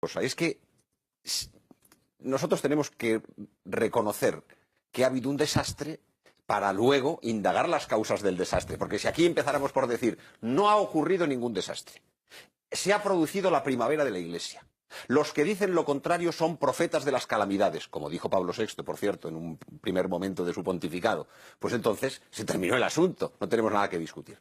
cosa, es que nosotros tenemos que reconocer que ha habido un desastre para luego indagar las causas del desastre. Porque si aquí empezáramos por decir, no ha ocurrido ningún desastre, se ha producido la primavera de la Iglesia. Los que dicen lo contrario son profetas de las calamidades, como dijo Pablo VI, por cierto, en un primer momento de su pontificado. Pues entonces se terminó el asunto, no tenemos nada que discutir.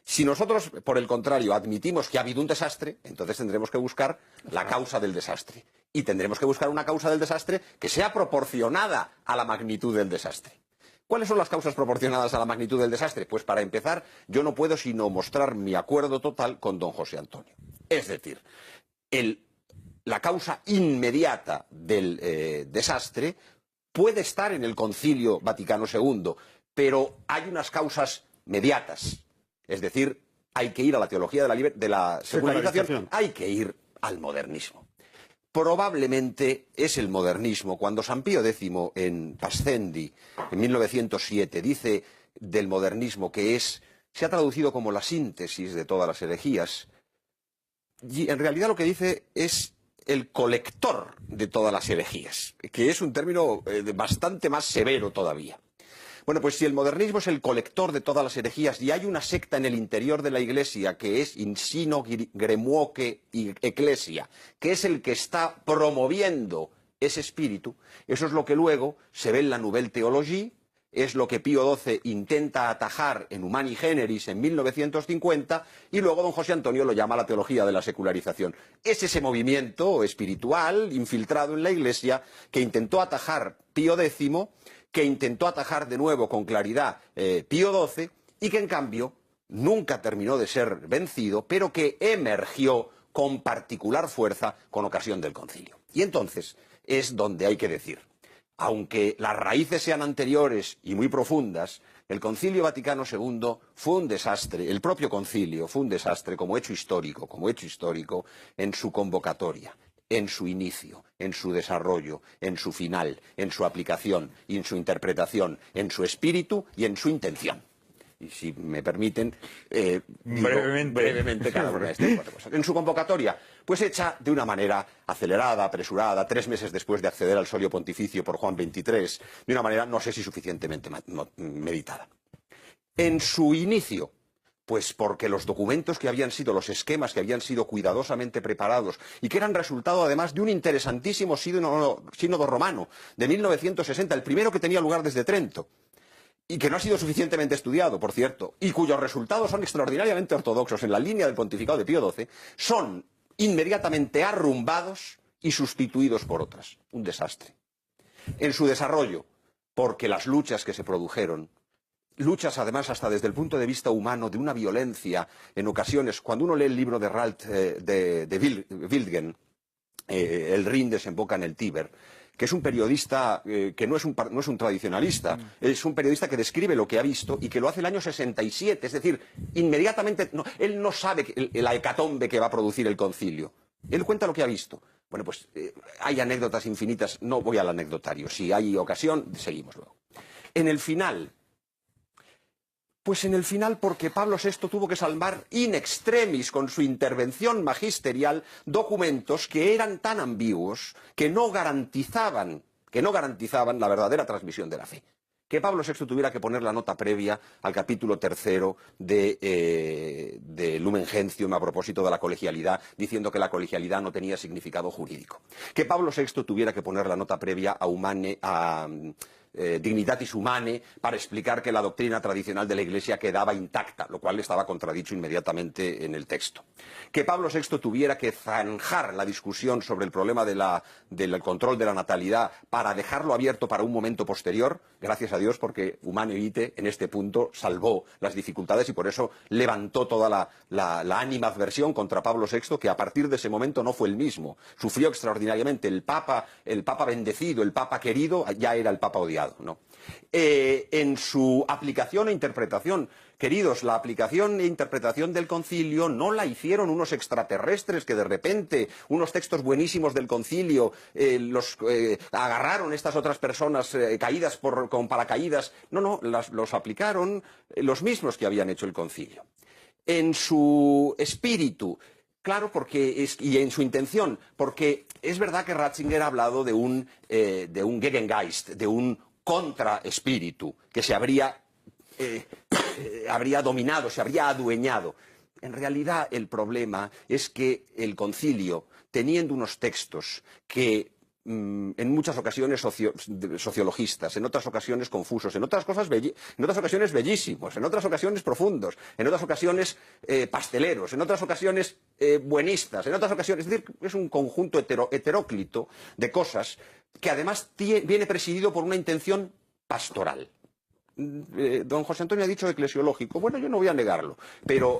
Si nosotros, por el contrario, admitimos que ha habido un desastre, entonces tendremos que buscar la causa del desastre. Y tendremos que buscar una causa del desastre que sea proporcionada a la magnitud del desastre. ¿Cuáles son las causas proporcionadas a la magnitud del desastre? Pues para empezar, yo no puedo sino mostrar mi acuerdo total con don José Antonio. Es decir, la causa inmediata del desastre puede estar en el Concilio Vaticano II, pero hay unas causas mediatas. Es decir, hay que ir a la teología de la secularización, hay que ir al modernismo. Probablemente es el modernismo, cuando San Pío X en Pascendi, en 1907, dice del modernismo que se ha traducido como la síntesis de todas las herejías, y en realidad lo que dice es el colector de todas las herejías, que es un término bastante más severo todavía. Bueno, pues si el modernismo es el colector de todas las herejías y hay una secta en el interior de la Iglesia que es in sino gremuoque ecclesia, que es el que está promoviendo ese espíritu, eso es lo que luego se ve en la Nouvelle Théologie, es lo que Pío XII intenta atajar en Humani Generis en 1950 y luego don José Antonio lo llama la teología de la secularización. Es ese movimiento espiritual infiltrado en la Iglesia que intentó atajar Pío X, que intentó atajar de nuevo con claridad Pío XII y que en cambio nunca terminó de ser vencido, pero que emergió con particular fuerza con ocasión del concilio. Y entonces es donde hay que decir, aunque las raíces sean anteriores y muy profundas, el Concilio Vaticano II fue un desastre, el propio concilio fue un desastre como hecho histórico en su convocatoria, en su inicio, en su desarrollo, en su final, en su aplicación y en su interpretación, en su espíritu y en su intención. Y si me permiten, brevemente cada una de estas cuatro cosas. En su convocatoria, pues hecha de una manera acelerada, apresurada, 3 meses después de acceder al solio pontificio por Juan XXIII, de una manera no sé si suficientemente meditada. En su inicio, pues porque los documentos que habían sido, los esquemas que habían sido cuidadosamente preparados y que eran resultado además de un interesantísimo sínodo romano de 1960, el primero que tenía lugar desde Trento, y que no ha sido suficientemente estudiado, por cierto, y cuyos resultados son extraordinariamente ortodoxos en la línea del pontificado de Pío XII, son inmediatamente arrumbados y sustituidos por otras. Un desastre. En su desarrollo, porque las luchas que se produjeron, luchas además hasta desde el punto de vista humano, de una violencia, en ocasiones, cuando uno lee el libro de Ralt de Wildgen, El Rin desemboca en el Tíber, que es un periodista que no es un tradicionalista, es un periodista que describe lo que ha visto y que lo hace el año 67, es decir, inmediatamente, él no sabe la hecatombe que va a producir el concilio, él cuenta lo que ha visto. Bueno, pues hay anécdotas infinitas, no voy al anecdotario, si hay ocasión, seguimos luego. En el final, porque Pablo VI tuvo que salvar in extremis con su intervención magisterial documentos que eran tan ambiguos que no garantizaban la verdadera transmisión de la fe. Que Pablo VI tuviera que poner la nota previa al capítulo 3 de Lumen Gentium a propósito de la colegialidad, diciendo que la colegialidad no tenía significado jurídico. Que Pablo VI tuviera que poner la nota previa a Dignitatis Humanae para explicar que la doctrina tradicional de la Iglesia quedaba intacta, lo cual estaba contradicho inmediatamente en el texto. Que Pablo VI tuviera que zanjar la discusión sobre el problema del control de la natalidad para dejarlo abierto para un momento posterior, gracias a Dios porque Humanae Vitae en este punto salvó las dificultades y por eso levantó toda la animadversión contra Pablo VI, que a partir de ese momento no fue el mismo. Sufrió extraordinariamente. El Papa bendecido, el Papa querido, ya era el Papa odiado. ¿No? En su aplicación e interpretación, queridos, la aplicación e interpretación del concilio no la hicieron unos extraterrestres que de repente unos textos buenísimos del concilio los agarraron estas otras personas caídas con paracaídas. No, los aplicaron los mismos que habían hecho el concilio. En su espíritu, Claro, y en su intención, porque es verdad que Ratzinger ha hablado de un Gegengeist, de un contraespíritu que se habría dominado, se habría adueñado. En realidad el problema es que el concilio, teniendo unos textos que en muchas ocasiones sociologistas, en otras ocasiones confusos, en otras ocasiones bellísimos, en otras ocasiones profundos, en otras ocasiones pasteleros, en otras ocasiones buenistas, en otras ocasiones... Es decir, es un conjunto heteróclito de cosas que además viene presidido por una intención pastoral. Don José Antonio ha dicho eclesiológico. Bueno, yo no voy a negarlo, pero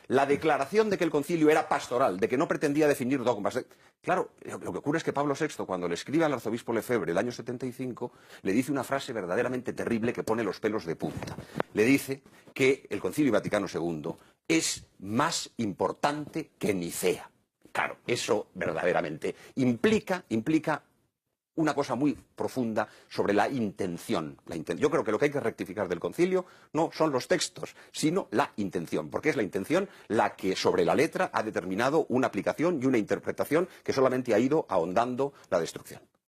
la declaración de que el concilio era pastoral, de que no pretendía definir dogmas... Claro, lo que ocurre es que Pablo VI, cuando le escribe al arzobispo Lefebvre el año 75, le dice una frase verdaderamente terrible que pone los pelos de punta. Le dice que el Concilio Vaticano II es más importante que Nicea. Claro, eso verdaderamente implica una cosa muy profunda sobre la intención. Yo creo que lo que hay que rectificar del concilio no son los textos, sino la intención, porque es la intención la que sobre la letra ha determinado una aplicación y una interpretación que solamente ha ido ahondando la destrucción.